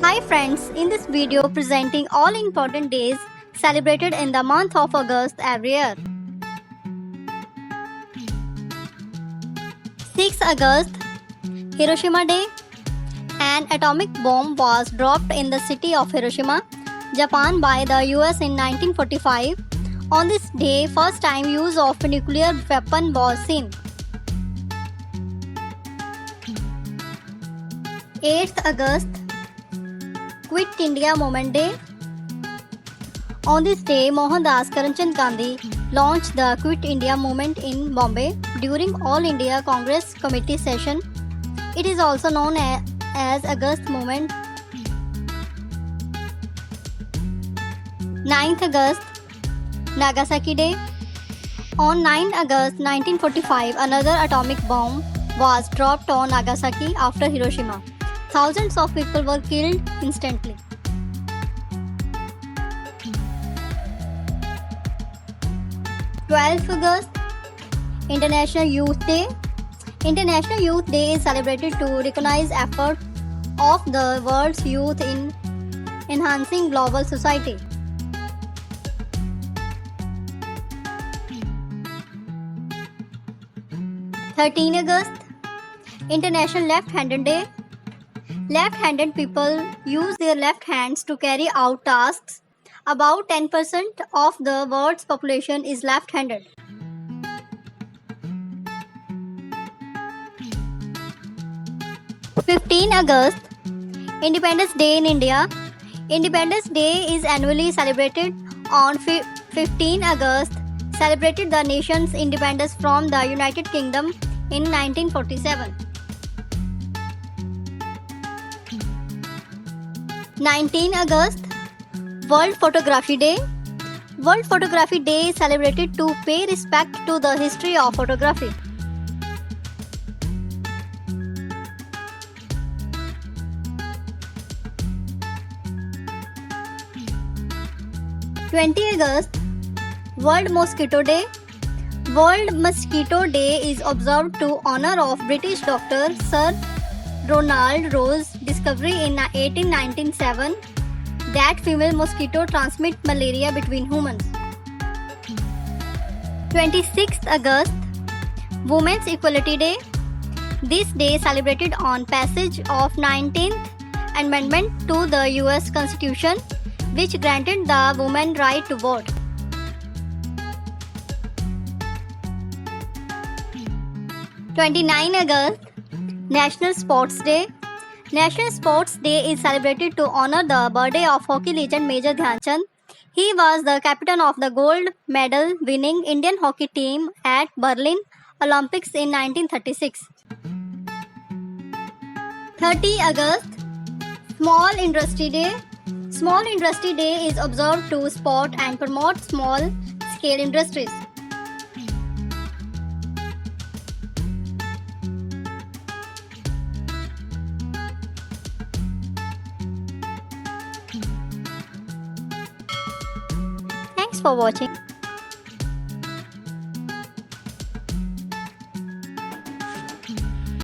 Hi friends, in this video presenting all important days celebrated in the month of August every year. 6 August, Hiroshima Day. An atomic bomb was dropped in the city of Hiroshima, Japan by the US in 1945. On this day, first time use of a nuclear weapon was seen. 8th August, Quit India Movement Day. On this day, Mohandas Karamchand Gandhi launched the Quit India movement in Bombay during All India Congress Committee session. It is also known as August Movement. 9th August, Nagasaki Day. On 9 August 1945, another atomic bomb was dropped on Nagasaki after Hiroshima. Thousands of people were killed instantly. 12th August, International Youth Day. International Youth Day is celebrated to recognize efforts of the world's youth in enhancing global society. 13 August, International Left-Handed Day. Left-handed people use their left hands to carry out tasks. About 10% of the world's population is left-handed. 15 August, Independence Day in India. Independence Day is annually celebrated on 15 August, celebrated the nation's independence from the United Kingdom in 1947. 19 August, World Photography Day. World Photography Day is celebrated to pay respect to the history of photography. 20 August, World Mosquito Day. World Mosquito Day is observed to honor of British doctor Sir Ronald Rose's discovery in 1897 that female mosquito transmit malaria between humans. 26th August, Women's Equality Day. This day is celebrated on passage of 19th Amendment to the US Constitution, which granted the women right to vote. 29 August, National Sports Day. National Sports Day is celebrated to honor the birthday of hockey legend Major Dhyan Chand. He was the captain of the gold medal winning Indian hockey team at Berlin Olympics in 1936. 30 August, Small Industry Day. Small Industry Day is observed to support and promote small scale industries. Thanks for watching.